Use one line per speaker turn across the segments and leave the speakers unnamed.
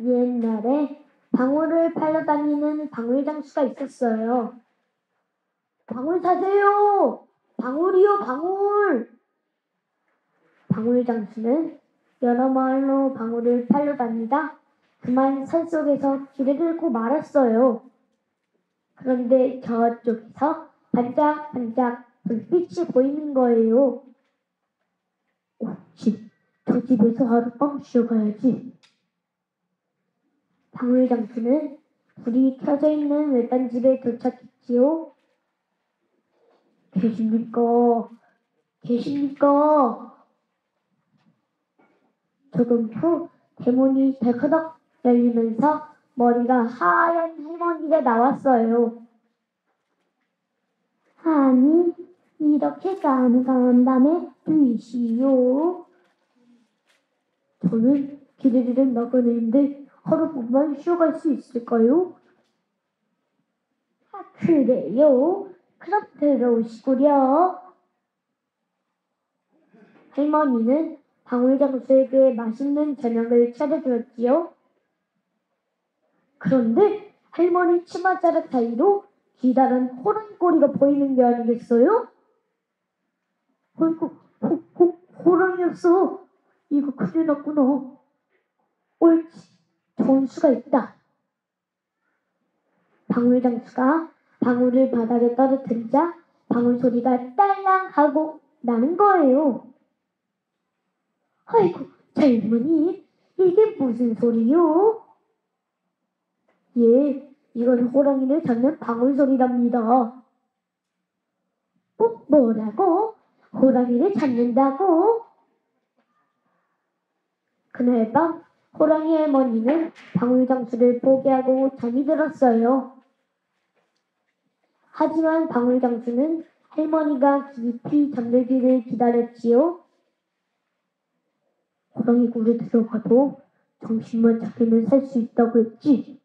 옛날에 방울을 팔러 다니는 방울장수가 있었어요. 방울 사세요! 방울이요, 방울! 방울장수는 여러 마을로 방울을 팔러 다니다 그만 산속에서 길을 잃고 말았어요. 그런데 저쪽에서 반짝반짝 불빛이 보이는 거예요. 옳지, 저 집에서 하룻밤 쉬어가야지. 방울장수는 불이 켜져 있는 외딴 집에 도착했지요. 계십니까? 계십니까? 조금 후 대문이 덜커덕 열리면서 머리가 하얀 할머니가 나왔어요. 아니, 이렇게 깜깜한 밤에 누이시오? 저는 길을 잃은 나그네인데 하루뿐만 쉬어갈 수 있을까요? 아, 그래요? 그럼 들어오시구려. 할머니는 방울장수에게 맛있는 저녁을 차려주었지요. 그런데 할머니 치맛자락 사이로 기다란 호랑이 꼬리가 보이는 게 아니겠어요? 아이고, 호랑이였어. 이거 큰일 났구나. 옳지, 좋은 수가 있다. 방울장수가 방울을 바닥에 떨어뜨리자 방울 소리가 딸랑 하고 나는 거예요. 아이고, 젊은이, 이게 무슨 소리요? 예, 이건 호랑이를 잡는 방울 소리랍니다. 뭐라고? 호랑이를 잡는다고? 그날 밤 호랑이 할머니는 방울장수를 포기하고 잠이 들었어요. 하지만 방울장수는 할머니가 깊이 잠들기를 기다렸지요. 호랑이 굴에 들어가도 정신만 차리면 살 수 있다고 했지.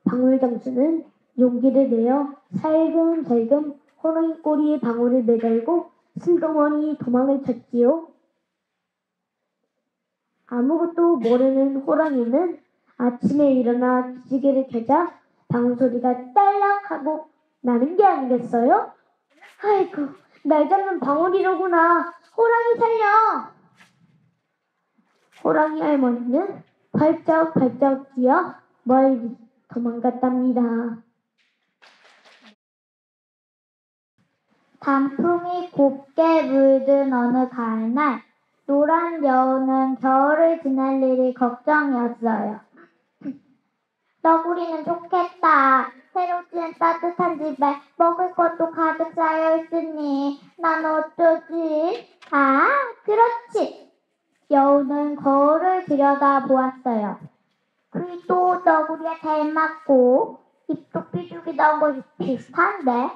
방울장수는 용기를 내어 살금살금 호랑이 꼬리에 방울을 매달고 슬그머니 도망을 쳤지요. 아무것도 모르는 호랑이는 아침에 일어나 기지개를 켜자 방울 소리가 딸랑하고 나는 게 아니겠어요? 아이고, 날 잡는 방울이로구나. 호랑이 살려! 호랑이 할머니는 발쩍발쩍 뛰어 멀리 도망갔답니다. 단풍이 곱게 물든 어느 가을날, 노란 여우는 겨울을 지낼 일이 걱정이었어요. 너구리는 좋겠다. 새로 지은 따뜻한 집에 먹을 것도 가득 쌓여 있으니 난 어쩌지? 아, 그렇지. 여우는 거울을 들여다보았어요. 귀도 너구리에 닮았고 입도 삐죽이 나온 것이 비슷한데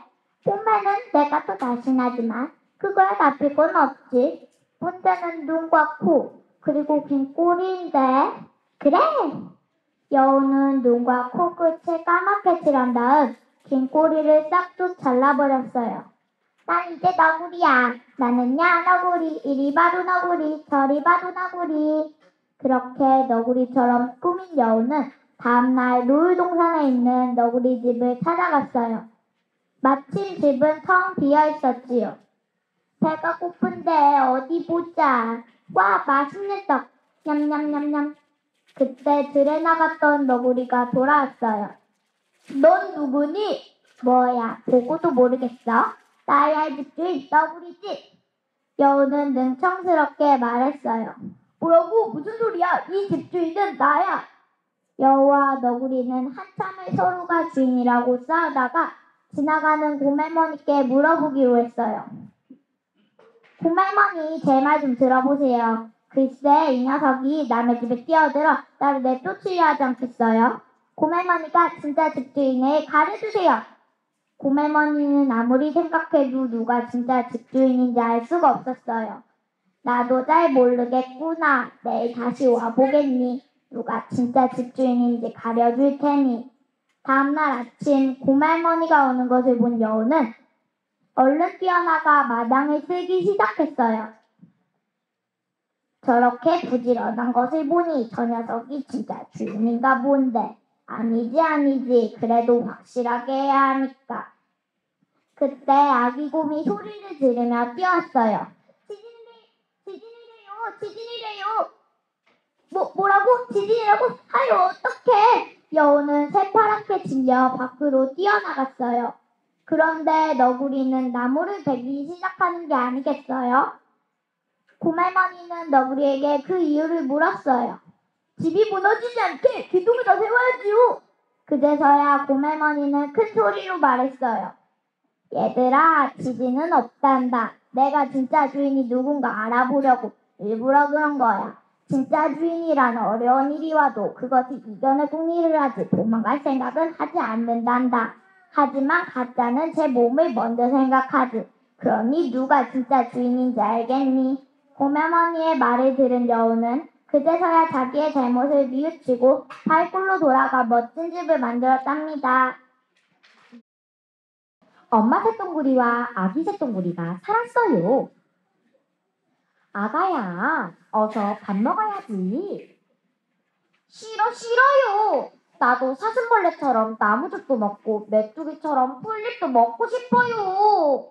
봄에는 내가 더 날씬하지만 그거야 나쁠 건 없지. 문제는 눈과 코 그리고 긴 꼬리인데. 그래! 여우는 눈과 코끝을 까맣게 칠한 다음 긴 꼬리를 싹둑 잘라버렸어요. 난 이제 너구리야. 나는야 너구리. 이리 봐도 너구리. 저리 봐도 너구리. 그렇게 너구리처럼 꾸민 여우는 다음날 놀이동산에 있는 너구리 집을 찾아갔어요. 마침 집은 텅 비어있었지요. 배가 고픈데 어디 보자. 와, 맛있는 떡. 냠냠냠냠. 그때 들에 나갔던 너구리가 돌아왔어요. 넌 누구니? 뭐야, 보고도 모르겠어? 나야 집주인 너구리지. 여우는 능청스럽게 말했어요. 뭐라고? 무슨 소리야? 이 집주인은 나야. 여우와 너구리는 한참을 서로가 주인이라고 싸우다가 지나가는 곰할머니께 물어보기로 했어요. 곰할머니, 제 말 좀 들어보세요. 글쎄, 이 녀석이 남의 집에 뛰어들어 나를 내쫓으려 하지 않겠어요? 곰할머니가 진짜 집주인을 가려주세요. 곰할머니는 아무리 생각해도 누가 진짜 집주인인지 알 수가 없었어요. 나도 잘 모르겠구나. 내일 다시 와보겠니? 누가 진짜 집주인인지 가려줄 테니. 다음날 아침 곰할머니가 오는 것을 본 여우는 얼른 뛰어나가 마당을 쓸기 시작했어요. 저렇게 부지런한 것을 보니 저 녀석이 진짜 주인인가 본데. 아니지. 그래도 확실하게 해야 하니까. 그때 아기 곰이 소리를 지르며 뛰어왔어요. 지진이래요. 뭐라고? 지진이라고? 아유, 어떡해. 여우는 새파랗게 질려 밖으로 뛰어나갔어요. 그런데 너구리는 나무를 베기 시작하는 게 아니겠어요? 곰할머니는 너구리에게 그 이유를 물었어요. 집이 무너지지 않게 기둥을 더 세워야지요. 그제서야 곰할머니는 큰 소리로 말했어요. 얘들아, 지진은 없단다. 내가 진짜 주인이 누군가 알아보려고 일부러 그런 거야. 진짜 주인이란 어려운 일이 와도 그것을 이겨내고 일을 하지 도망갈 생각은 하지 않는단다. 하지만 가짜는 제 몸을 먼저 생각하지. 그러니 누가 진짜 주인인지 알겠니? 곰할머니의 말을 들은 여우는 그제서야 자기의 잘못을 뉘우치고 발굴로 돌아가 멋진 집을 만들었답니다.
엄마 새똥구리와 아기 새똥구리가 살았어요. 아가야, 어서 밥 먹어야지.
싫어요. 나도 사슴벌레처럼 나무즙도 먹고 메뚜기처럼 풀잎도 먹고 싶어요.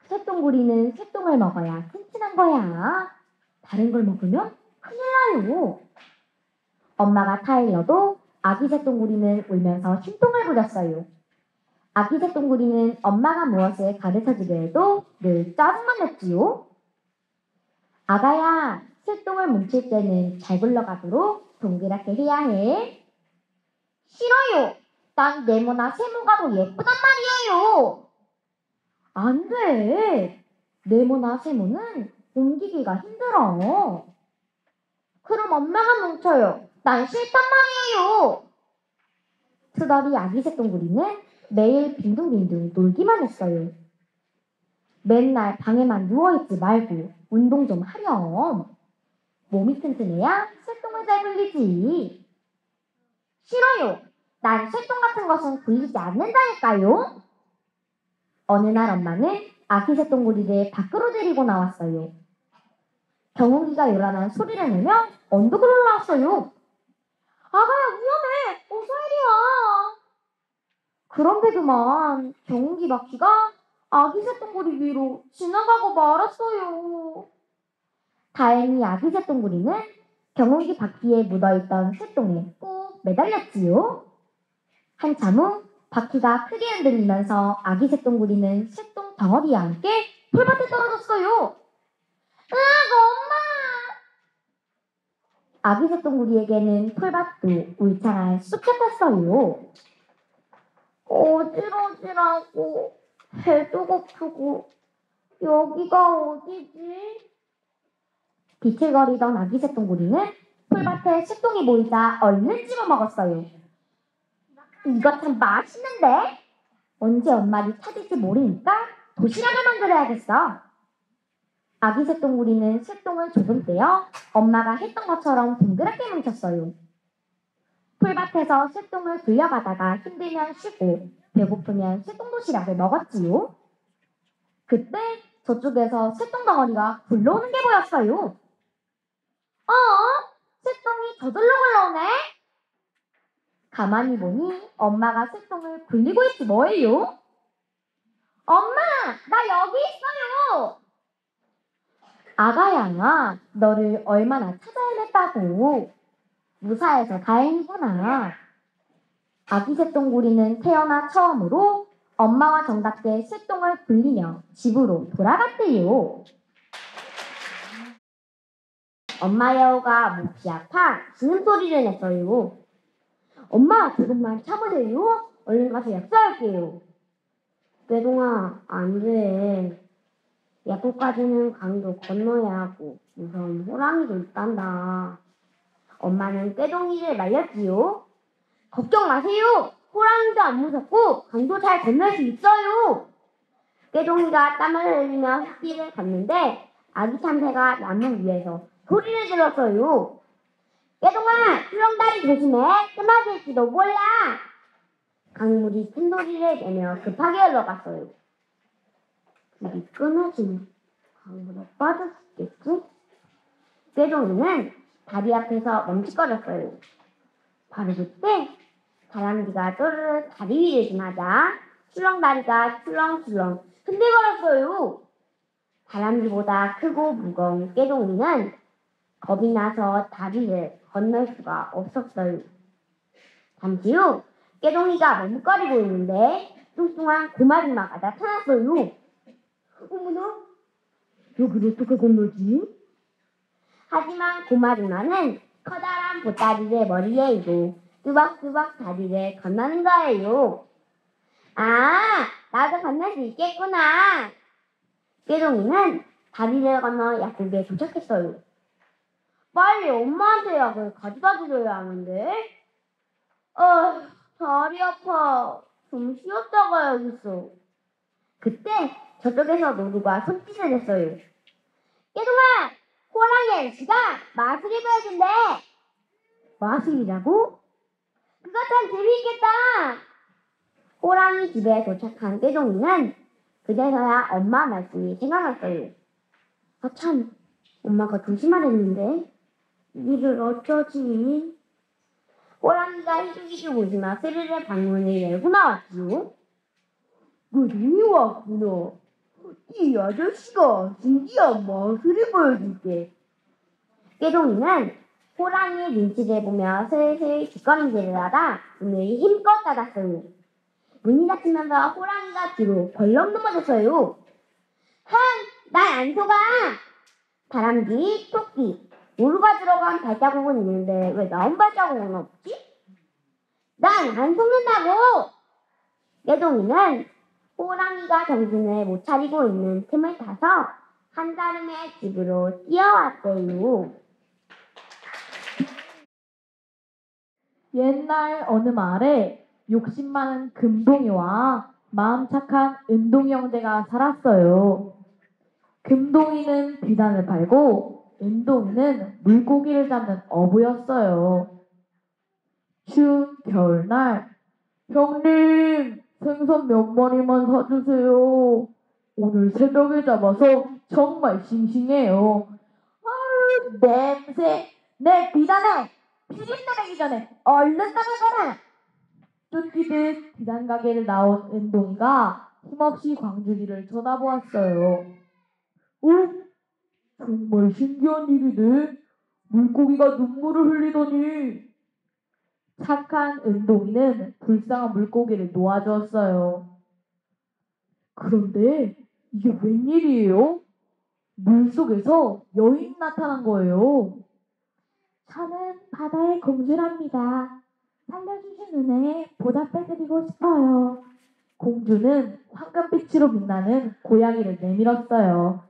새똥구리는 새똥을 먹어야 튼튼한 거야. 다른 걸 먹으면 큰일 나요. 엄마가 타일러도 아기 새똥구리는 울면서 심통을 부렸어요. 아기 새똥구리는 엄마가 무엇을 가르쳐주려 해도 늘 짜증만 냈지요. 아가야, 새똥을 뭉칠 때는 잘 굴러가도록 동그랗게 해야 해.
싫어요. 난 네모나 세모가 더 예쁘단 말이에요.
안 돼. 네모나 세모는 옮기기가 힘들어.
그럼 엄마가 뭉쳐요. 난 싫단 말이에요.
투덜이 아기 새똥구리는 매일 빈둥빈둥 놀기만 했어요. 맨날 방에만 누워있지 말고 운동 좀 하렴. 몸이 튼튼해야 새똥을 잘 굴리지.
싫어요. 난 새똥 같은 것은 굴리지 않는다니까요.
어느 날 엄마는 아기 새똥구리를 밖으로 데리고 나왔어요. 경운기가 요란한 소리를 내며 언덕을 올라왔어요.
아가야, 위험해. 어서 이리 와.
그런데 그만 경운기 바퀴가 아기 새똥구리 위로 지나가고 말았어요. 다행히 아기 새똥구리는 경운기 바퀴에 묻어있던 새똥에 꾹 매달렸지요. 한참 후 바퀴가 크게 흔들리면서 아기 새똥구리는 새똥 덩어리와 함께 풀밭에 떨어졌어요.
으악, 엄마.
아기 새똥구리에게는 풀밭도 울창한 숲 같았어요.
어지러지라고. 배도 고프고. 여기가 어디지?
비틀거리던 아기 새똥구리는 풀밭에 새똥이 보이자 얼른 집어먹었어요.
이거 참 맛있는데?
언제 엄마를 찾을지 모르니까 도시락을 만들어야겠어. 아기 새똥구리는 새똥을 조금 떼어 엄마가 했던 것처럼 동그랗게 뭉쳤어요. 풀밭에서 새똥을 굴려가다가 힘들면 쉬고 배고프면 새똥 도시락을 먹었지요. 그때 저쪽에서 새똥 덩어리가 굴러오는 게 보였어요.
새똥이 저절로 굴러오네?
가만히 보니 엄마가 새똥을 굴리고 있지 뭐예요?
엄마, 나 여기 있어요.
아가야, 너를 얼마나 찾아 헤맸다고. 무사해서 다행이구나. 아기 새똥구리는 태어나 처음으로 엄마와 정답게 새똥을 굴리며 집으로 돌아갔대요. 엄마 여우가 몹시 아파 신음소리를 냈어요. 엄마, 조금만 참으세요. 얼른 가서 약사할게요. 꾀동아, 안 돼. 약국까지는 강도 건너야 하고 무서운 호랑이도 있단다. 엄마는 꾀동이를 말렸지요. 걱정 마세요. 호랑이도 안 무섭고 강도 잘 건널 수 있어요. 꾀동이가 땀을 흘리며 흙길을 갔는데 아기 참새가 나무 위에서 소리를 질렀어요. 꾀동아, 출렁다리 조심해. 끊어질지도 몰라. 강물이 큰 소리를 내며 급하게 흘러갔어요. 길이 끊어지면 강물에 빠졌겠지? 꾀동이는 다리 앞에서 멈칫거렸어요. 바로 그때 다람쥐가 또르르 다리 위를 지나자 출렁다리가 출렁출렁 흔들거렸어요. 다람쥐보다 크고 무거운 꾀동이는 겁이 나서 다리를 건널 수가 없었어요. 잠시 후 꾀동이가 머뭇거리고 있는데 뚱뚱한 고마리마가 나타났어요. 어머나, 여기를 어떻게 건너지? 하지만 고마리마는 커다란 보따리를 머리에 이고 뚜벅뚜벅 다리를 건너는 거예요. 아, 나도 건널 수 있겠구나. 꾀동이는 다리를 건너 약국에 도착했어요. 빨리 엄마한테 약을 가져다 드려야 하는데. 다리 아파. 좀 쉬었다 가야겠어. 그때 저쪽에서 노루가 손짓을 했어요. 꾀동아, 호랑이 아저씨가 마술을 보여준대. 마술이라고? 그거 참 재미있겠다. 호랑이 집에 도착한 꾀동이는 그제서야 엄마 말씀이 생각났어요. 아 참, 엄마가 조심하랬는데 이를 어쩌지? 호랑이가 희죽희죽 웃으며 스르르 방문을 열고 나왔지요. 너이 왔구나. 이 아저씨가 신기한 마술을 보여줄게. 꾀동이는 호랑이의 눈치를 보며 슬슬 뒷걸음질을 하다 문을 힘껏 닫았어요. 문이 닫히면서 호랑이가 뒤로 벌렁 넘어졌어요. 난 안 속아! 다람쥐, 토끼, 노루가 들어간 발자국은 있는데 왜 나온 발자국은 없지? 난 안 속는다고! 꾀동이는 호랑이가 정신을 못 차리고 있는 틈을 타서 한다름의 집으로 뛰어왔대요.
옛날 어느 마을에 욕심 많은 금동이와 마음 착한 은동이 형제가 살았어요. 금동이는 비단을 팔고 은동이는 물고기를 잡는 어부였어요. 추운 겨울날, 형님, 생선 몇 마리만 사주세요. 오늘 새벽에 잡아서 정말 싱싱해요. 아유, 냄새. 내 비단에 피집 내리기 전에 얼른 나가거라. 쫓기듯 비단 가게를 나온 은동이가 힘없이 광주리를 쳐다보았어요. 정말 신기한 일이네. 물고기가 눈물을 흘리더니. 착한 은동이는 불쌍한 물고기를 놓아주었어요. 그런데 이게 웬일이에요? 물속에서 여인이 나타난 거예요. 저는 바다의 공주랍니다. 살려주신 은혜에 보답해드리고 싶어요. 공주는 황금빛으로 빛나는 고양이를 내밀었어요.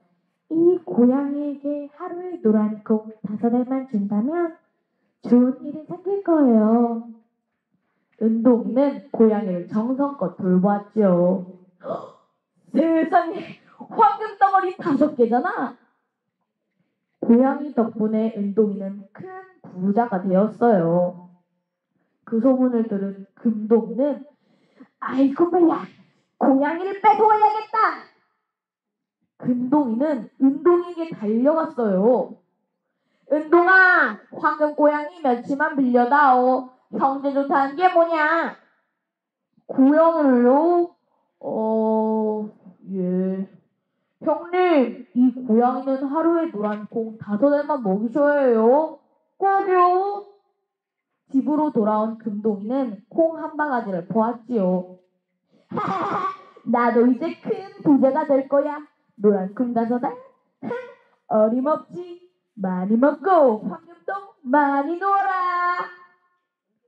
이 고양이에게 하루에 노란 콩 5알만 준다면 좋은 일이 생길 거예요. 은동이는 고양이를 정성껏 돌보았지요. 세상에, 황금 덩어리 5개잖아. 고양이 덕분에 은동이는 큰 부자가 되었어요. 그 소문을 들은 금동이는 아이고 뭐야, 고양이를 뺏어와야겠다. 금동이는 은동이에게 달려갔어요. 은동아, 황금 고양이 며칠만 빌려다오. 형제 좋다는 게 뭐냐? 고양이를요? 예. 형님, 이 고양이는 하루에 노란 콩 5알만 먹이셔야 해요. 꼭요. 집으로 돌아온 금동이는 콩 한 바가지를 보았지요. 나도 이제 큰 부자가 될 거야. 노란 콩 5알? 어림없지. 많이 먹고 황금똥 많이 놀아.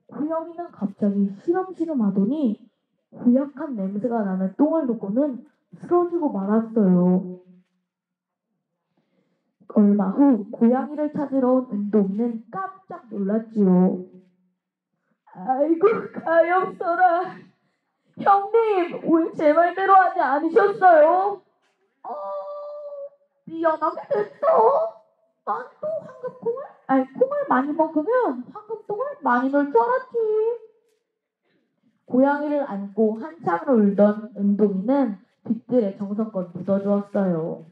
고양이는 갑자기 시름시름 하더니 고약한 냄새가 나는 똥을 놓고는 쓰러지고 말았어요. 얼마 후 고양이를 찾으러 온 은동이는 깜짝 놀랐지요. 아이고 가엾어라. 형님, 왜 제 말대로 하지 않으셨어요? 미안하게 됐어. 난 또 콩을 많이 먹으면 황금똥을 많이 넣을 줄 알았지. 고양이를 안고 한참을 울던 은동이는 뒷뜰에 정성껏 묻어주었어요.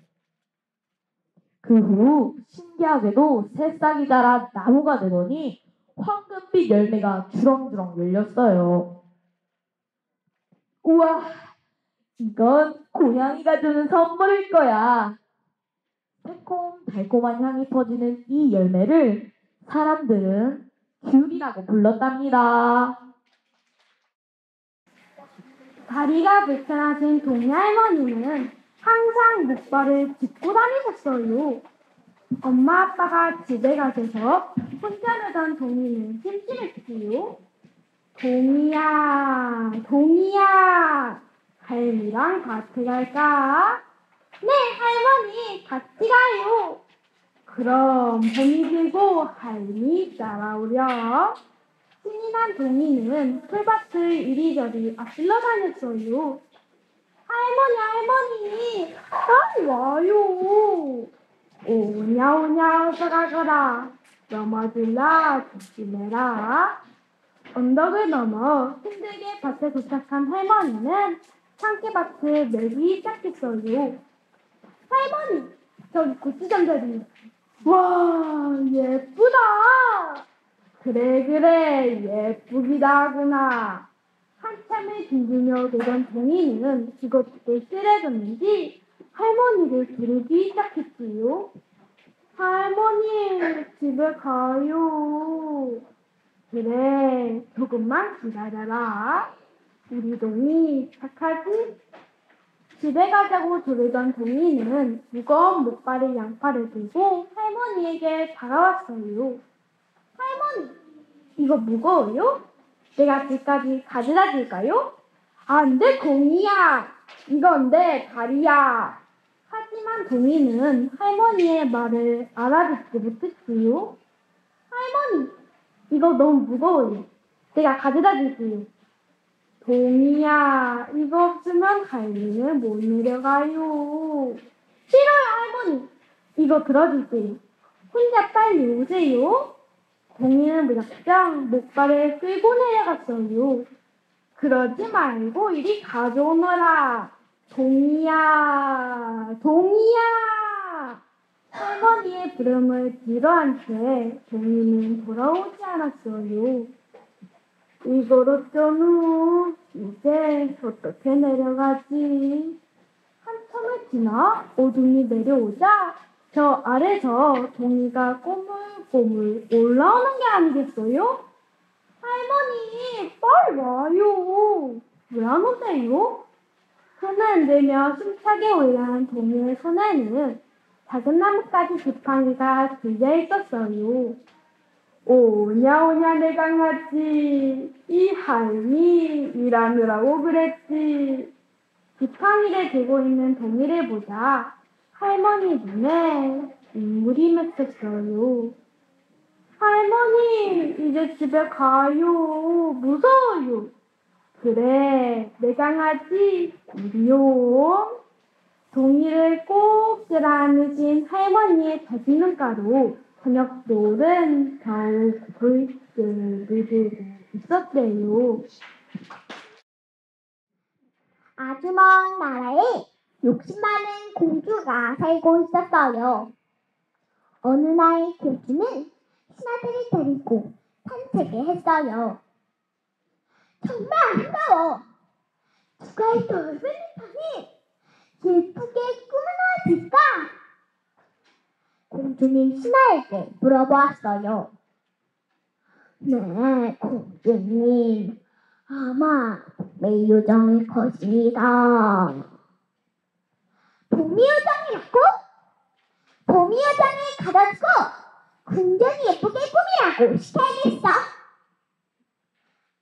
그 후 신기하게도 새싹이 자라 나무가 되더니 황금빛 열매가 주렁주렁 열렸어요. 우와, 이건 고양이가 주는 선물일 거야. 새콤달콤한 향이 퍼지는 이 열매를 사람들은 귤이라고 불렀답니다.
다리가 불편하신 동이 할머니는 항상 목발을 짚고 다니셨어요. 엄마 아빠가 집에 가셔서 혼자 놀던 동이는 심심했지요. 동이야, 동이야, 할미랑 같이 갈까? 네, 할머니, 같이 가요. 그럼 동이 들고 할미 따라오렴. 신이 난 동이는 풀밭을 이리저리 앞질러 다녔어요. 할머니, 빨리 와요. 오냐, 오냐, 어서 가거라. 넘어질라, 조심해라. 언덕을 넘어 힘들게 밭에 도착한 할머니는 참깨밭을 메기 시작했어요. 할머니, 저기 고추장자리. 와, 예쁘다. 그래, 예쁘기도 하구나. 한참을 뒹구며 놀던 동이는 그것에 쓰레졌는지 할머니를 부르기 시작했지요. 할머니, 집에 가요. 그래, 조금만 기다려라. 우리 동이 착하지? 집에 가자고 조르던 동이는 무거운 목발의 양파를 들고 할머니에게 다가왔어요. 할머니, 이거 무거워요? 내가 집까지 가져다 줄까요? 안 돼, 동이야. 이건 내 다리야. 하지만 동이는 할머니의 말을 알아듣지 못했지요. 할머니, 이거 너무 무거워요. 내가 가져다 줄게요. 동이야, 이거 없으면 할미는 못 내려가요. 싫어요, 할머니. 이거 들어줄게요. 혼자 빨리 오세요. 동이는 무작정 목발을 끌고 내려갔어요. 그러지 말고 이리 가져오너라. 동이야, 동이야. 할머니의 부름을 뒤로한 채 동이는 돌아오지 않았어요. 이걸 어쩌누? 이제 어떻게 내려가지? 한참을 지나 어둠이 내려오자 저 아래서 동이가 꼬물꼬물 올라오는 게 아니겠어요? 할머니, 빨리 와요. 왜 안 오세요? 손을 흔들며 숨차게 올라온 동이의 손에는 작은 나뭇가지 지팡이가 들려 있었어요. 오냐 오냐 내 강아지, 이 할미 일하느라고 그랬지. 지팡이를 들고 있는 동이를 보자 할머니 눈에 눈물이 맺혔어요. 할머니, 이제 집에 가요. 무서워요. 그래, 내 강아지 이리요. 동이를 꼭 끌어안으신 할머니의 젖은 눈가로 저녁 노을은 겨우 불뜨르르 있었대요.
아주 먼 나라에 욕심 많은 공주가 살고 있었어요. 어느 날 공주는 신하들을 데리고 산책을 했어요. 정말 아름다워. 누가 이 넓은 방에 예쁘게 꾸며놓았을까? 공주는 신하에게 물어보았어요. 네, 공주님. 아마 봄의 요정일 것입니다. 봄의 요정이라고? 봄의 요정을 가져주고 궁전이 예쁘게 꾸미라고 시켜야겠어.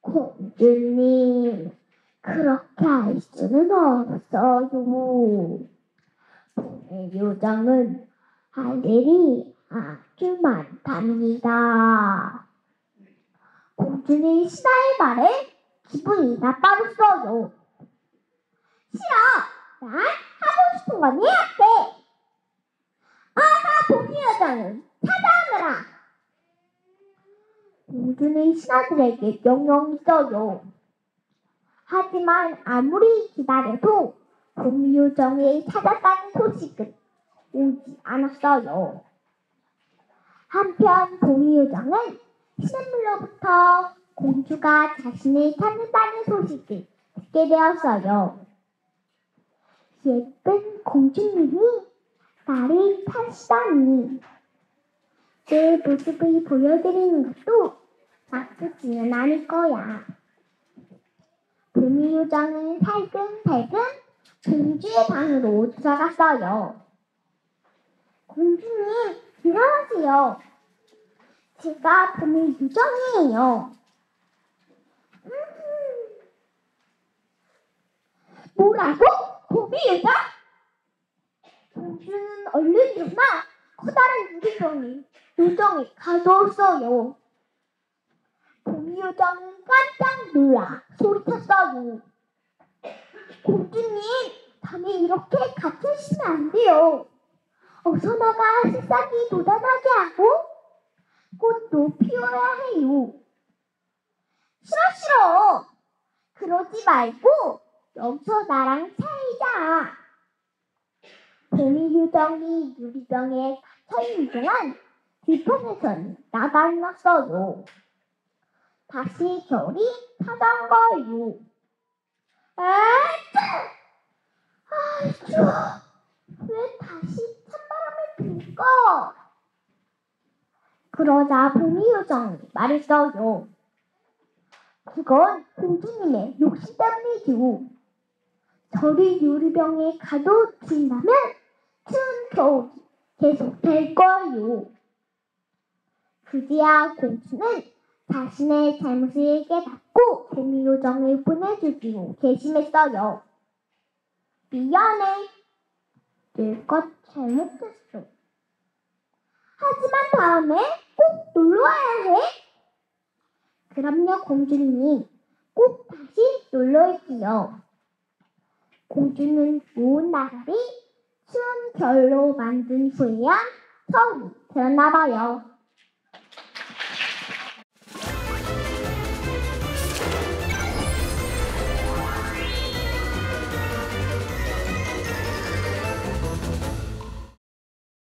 공주님, 그렇게 할 수는 없어요. 봄의 요정은 할 일이 아주 많답니다. 공주는 신하의 말에 기분이 나빠졌어요. 싫어! 난 하고 싶은 건 해야 돼! 나 봄의 여자는 찾아오너라! 공주는 신하들에게 명령했어요. 하지만 아무리 기다려도 봄의 요정을 찾았다는 소식은 오지 않았어요. 한편 봄이요정은 시냇물로부터 공주가 자신을 찾는다는 소식을 듣게 되었어요. 예쁜 공주님이 나를 찾으다니 내 모습을 보여드리는 것도 나쁘지는 않을 거야. 봄이요정은 살금살금 공주의 방으로 들어갔어요. 공주님, 일어나세요. 제가 봄이요정이에요. 뭐라고? 봄이요정? 공주는 얼른 일어나 커다란 유리병이 요정을 가져왔어요. 봄이요정은 깜짝 놀라 소리쳤어요. 공주님, 밤에 이렇게 갇혀 있으면 안 돼요. 어서 나가 새싹이 돋아나게 하고 꽃도 피워야 해요. 싫어. 그러지 말고 여기서 나랑 살자. 봄이요정이 유리병에 갇혀있는 동안 들판에선 나가 났어요. 다시 겨울이 찾아온 거예요. 추워. 왜 다시 찬바람을 불까? 그러자 봄이요정이 말했어요. 그건 공주님의 욕심 때문이죠. 저를 유리병에 가둬두신다면 추운 겨울이 계속될 거예요. 그제야 공주는 자신의 잘못을 깨닫고 봄이요정을 보내주기로 결심했어요. 미안해. 내가 잘못했어. 하지만 다음에 꼭 놀러와야 해. 그럼요, 공주님. 꼭 다시 놀러올게요. 공주는 좋은 나라를 추운 겨울로 만든 후에야 처음 태어나봐요.